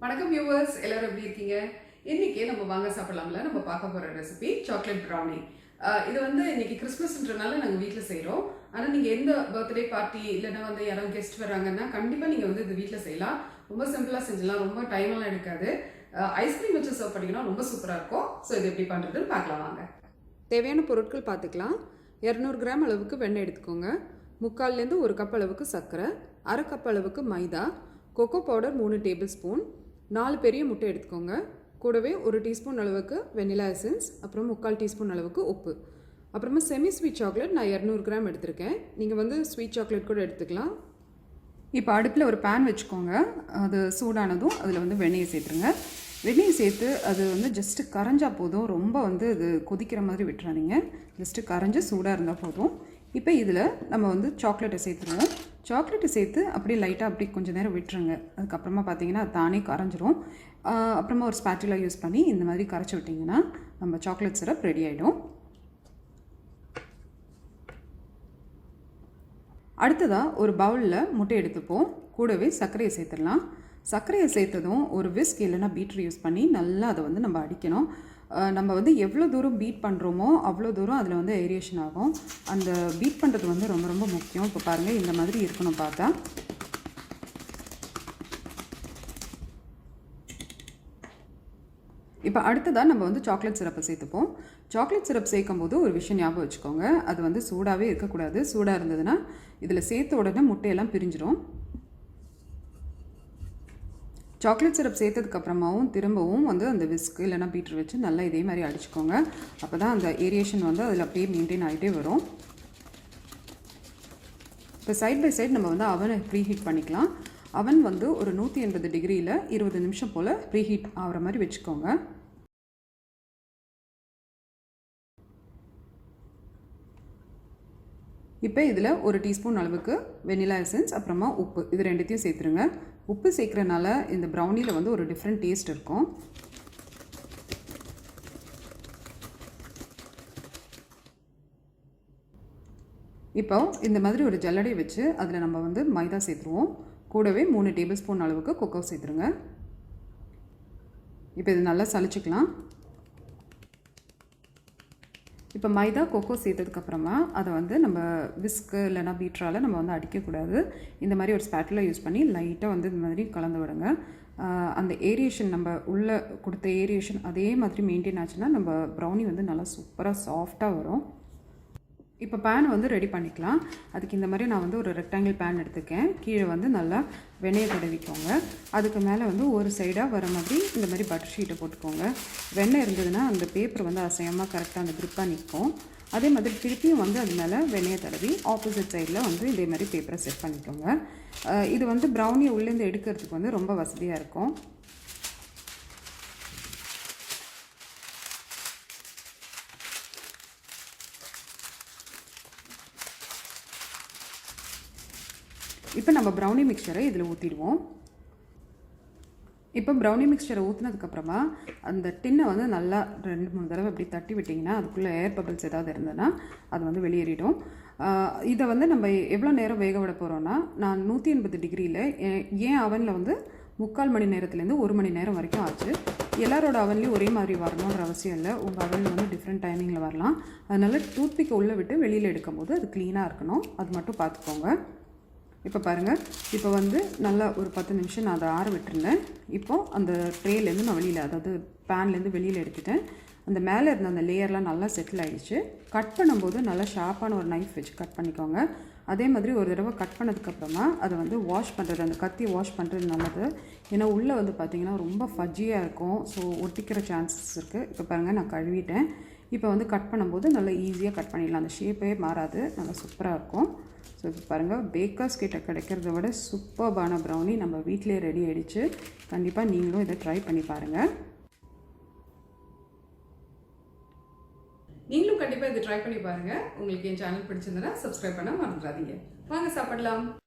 வணக்கம் வியூவர்ஸ், எல்லாரும் எப்படி இருக்கீங்க? இன்னைக்கு நம்ம வாங்க சாப்பிடலாம்ல நம்ம பார்க்க போற ரெசிபி சாக்லேட் ப்ரௌனி. இது வந்து இன்னைக்கு கிறிஸ்மஸ்ன்றனால நாங்கள் வீட்டில் செய்கிறோம். ஆனால் நீங்கள் எந்த பர்த்டே பார்ட்டி இல்லைன்னா வந்து யாராவது கெஸ்ட் வராங்கன்னா கண்டிப்பாக நீங்கள் வந்து இது வீட்டில் செய்யலாம். ரொம்ப சிம்பிளாக செஞ்சலாம், ரொம்ப டைமெல்லாம் எடுக்காது. ஐஸ்கிரீம் வச்சு சர்வ் பண்ணிங்கன்னா ரொம்ப சூப்பராக இருக்கும். ஸோ இது எப்படி பண்ணுறதுன்னு பார்க்கலாம் வாங்க. தேவையான பொருட்கள் பார்த்துக்கலாம். 200 கிராம் அளவுக்கு வெண்ணெய் எடுத்துக்கோங்க. 3/4 1 கப் அளவுக்கு சர்க்கரை, 1/2 கப் அளவுக்கு மைதா, கொக்கோ பவுடர் 3 டேபிள் ஸ்பூன், 4 பெரிய முட்டை எடுத்துக்கோங்க. கூடவே 1 டீஸ்பூன் அளவுக்கு வெனிலா எசன்ஸ், அப்புறம் 3/4 டீஸ்பூன் அளவுக்கு உப்பு, அப்புறமா செமி ஸ்வீட் சாக்லேட் நான் 200 கிராம் எடுத்திருக்கேன். நீங்கள் வந்து ஸ்வீட் சாக்லேட் கூட எடுத்துக்கலாம். இப்போ அடுப்பில் ஒரு பேன் வச்சுக்கோங்க. அது சூடானதும் அதில் வந்து வெண்ணெயை சேர்த்துருங்க. வெண்ணெயை சேர்த்து அது வந்து ஜஸ்ட்டு கரைஞ்சா போதும், ரொம்ப வந்து அது கொதிக்கிற மாதிரி விட்டுறாதீங்க. ஜஸ்ட்டு கரைஞ்சி சூடாக இருந்தால் போதும். இப்போ இதில் நம்ம வந்து சாக்லேட்டை சேர்த்துருவோம். சாக்லேட்டை சேர்த்து அப்படியே லைட்டாக அப்படி கொஞ்சம் நேரம் விட்டுருங்க. அதுக்கப்புறமா பார்த்தீங்கன்னா அது தானே கரைஞ்சிரும். அப்புறமா ஒரு ஸ்பேட்டிலா யூஸ் பண்ணி இந்த மாதிரி கரைச்சி விட்டிங்கன்னா நம்ம சாக்லேட் சிரப் ரெடி ஆகிடும். அடுத்ததாக ஒரு பவுலில் முட்டை எடுத்துப்போம். கூடவே சர்க்கரையை சேர்த்துடலாம். சர்க்கரையை சேர்த்ததும் ஒரு விஸ்க் இல்லைன்னா பீட்ரு யூஸ் பண்ணி நல்லா அதை வந்து நம்ம அடிக்கணும். நம்ம வந்து எவ்வளோ தூரம் பீட் பண்ணுறோமோ அவ்வளோ தூரம் அதில் வந்து ஏரியேஷன் ஆகும். அந்த பீட் பண்ணுறது வந்து ரொம்ப ரொம்ப முக்கியம். இப்போ பாருங்கள், இந்த மாதிரி இருக்கணும் பார்த்தா. இப்போ அடுத்ததாக நம்ம வந்து சாக்லேட் சிரப்பை சேர்த்துப்போம். சாக்லேட் சிரப் சேர்க்கும் போது ஒரு விஷயம் ஞாபகம் வச்சுக்கோங்க, அது வந்து சூடாகவே இருக்கக்கூடாது. சூடாக இருந்ததுன்னா இதில் சேர்த்த உடனே முட்டையெல்லாம் பிரிஞ்சிடும். சாக்லேட் சிரப் சேர்த்ததுக்கப்புறமாவும் திரும்பவும் வந்து அந்த விஸ்க் இல்லைனா பீட்டர் வச்சு நல்லா இதே மாதிரி அடிச்சுக்கோங்க. அப்போ தான் அந்த ஏரியேஷன் வந்து அதில் அப்படியே மெயின்டைன் ஆகிட்டே வரும். இப்போ சைட் பை சைட் நம்ம வந்து அவனை ப்ரீஹீட் பண்ணிக்கலாம். அவன் வந்து ஒரு 180 டிகிரியில் 20 நிமிஷம் போல் ப்ரீஹீட் ஆகிற மாதிரி வச்சுக்கோங்க. இப்போ இதில் 1 டீஸ்பூன் அளவுக்கு வெனிலா எசன்ஸ், அப்புறமா உப்பு, இது ரெண்டுத்தையும் சேர்த்துருங்க. உப்பு சேர்க்குறனால இந்த ப்ரௌனியில் வந்து ஒரு டிஃப்ரெண்ட் டேஸ்ட் இருக்கும். இப்போ இந்த மாதிரி ஒரு ஜல்லடை வச்சு அதில் நம்ம வந்து மைதா சேர்த்துருவோம். கூடவே 3 டேபிள் ஸ்பூன் அளவுக்கு கொக்கோ சேர்த்துருங்க. இப்போ இது நல்லா சலிச்சுக்கலாம். இப்போ மைதா கொக்கோ சேர்த்ததுக்கப்புறமா அதை வந்து நம்ம விஸ்க்கு இல்லைனா பீட்ரால் நம்ம வந்து அடிக்கக்கூடாது. இந்த மாதிரி ஒரு ஸ்பேட்டில் யூஸ் பண்ணி லைட்டாக வந்து இந்த மாதிரி கலந்து விடுங்க. அந்த ஏரியேஷன் நம்ம உள்ளே கொடுத்த ஏரியேஷன் அதே மாதிரி மெயின்டைன் ஆச்சுன்னா நம்ம ப்ரௌனி வந்து நல்லா சூப்பராக சாஃப்டாக வரும். இப்போ பேன் வந்து ரெடி பண்ணிக்கலாம். அதுக்கு இந்த மாதிரி நான் வந்து ஒரு ரெக்டாங்கிள் பேன் எடுத்துக்கேன். கீழே வந்து நல்லா வெண்ணெயை தடவிக்கோங்க. அதுக்கு மேலே வந்து ஒரு சைடாக வர மாதிரி இந்த மாதிரி பட்டர் ஷீட்டை போட்டுக்கோங்க. வெண்ணெய் இருந்ததுன்னா அந்த பேப்பர் வந்து அசையாமல் கரெக்டாக அந்த க்ரிப்பாக நிற்கும். அதே மாதிரி திருப்பியும் வந்து அது மேலே வெண்ணெயை தடவி ஆப்போசிட் சைடில் வந்து இதே மாதிரி பேப்பரை செட் பண்ணிக்கோங்க. இது வந்து ப்ரௌனியை உள்ளேருந்து எடுக்கிறதுக்கு வந்து ரொம்ப வசதியாக இருக்கும். இப்போ நம்ம ப்ரௌனி மிக்சரை இதில் ஊற்றிடுவோம். இப்போ ப்ரௌனி மிக்சரை ஊற்றினதுக்கப்புறமா அந்த டின்னை வந்து நல்லா 2-3 தடவை அப்படி தட்டி விட்டிங்கன்னா அதுக்குள்ளே ஏர் பபிள்ஸ் ஏதாவது இருந்ததுன்னா அது வந்து வெளியேறிடும். இதை வந்து நம்ம எவ்வளோ நேரம் வேக விட போகிறோன்னா, நான் 180 டிகிரியில் ஏன் அவனில் வந்து 3/4 மணி நேரத்துலேருந்து 1 மணி நேரம் வரைக்கும் ஆச்சு. எல்லாரோட அவன்லேயும் ஒரே மாதிரி வரணுன்ற அவசியம் இல்லை. உங்கள் அவனில் வந்து டிஃப்ரெண்ட் டைமிங்கில் வரலாம். அதனால் டூத்பிக்கை உள்ளே விட்டு வெளியில் எடுக்கும்போது அது க்ளீனாக இருக்கணும். அது மட்டும் பார்த்துக்கோங்க. இப்போ பாருங்கள், இப்போ வந்து நல்லா ஒரு 10 நிமிஷம் நான் அதை ஆற விட்டுருந்தேன். இப்போது அந்த ட்ரேலேருந்து நான் வெளியில், அதாவது பேன்லேருந்து வெளியில் எடுத்துட்டேன். அந்த மேலே இருந்த அந்த லேயர்லாம் நல்லா செட்டில் ஆகிடுச்சு. கட் பண்ணும்போது நல்லா ஷார்ப்பான ஒரு நைஃப் வச்சு கட் பண்ணிக்கோங்க. அதே மாதிரி ஒரு தடவை கட் பண்ணதுக்கப்புறமா அதை வந்து வாஷ் பண்ணுறது, அந்த கத்தியை வாஷ் பண்ணுறது நல்லது. ஏன்னா உள்ளே வந்து பார்த்திங்கன்னா ரொம்ப ஃபஜ்ஜியாக இருக்கும். ஸோ ஒட்டிக்கிற சான்சஸ் இருக்குது. இப்போ பாருங்கள், நான் கழுவிட்டேன். இப்போ வந்து கட் பண்ணும்போது நல்லா ஈஸியாக கட் பண்ணிடலாம். அந்த ஷேப்பே மாறாது, நல்லா சூப்பராக இருக்கும். ஸோ இப்போ பாருங்கள், பேக்கர்ஸ் கிட்ட கிடைக்கிறத விட சூப்பர்பான ப்ரௌனி நம்ம வீட்டிலே ரெடி ஆகிடுச்சு. கண்டிப்பாக நீங்களும் இதை ட்ரை பண்ணி பாருங்கள். நீங்களும் கண்டிப்பாக இதை ட்ரை பண்ணி பாருங்கள். உங்களுக்கு என் சேனல் பிடிச்சிருந்தனா சப்ஸ்கிரைப் பண்ண மறந்துடாதீங்க. வாங்க சாப்பிடலாம்.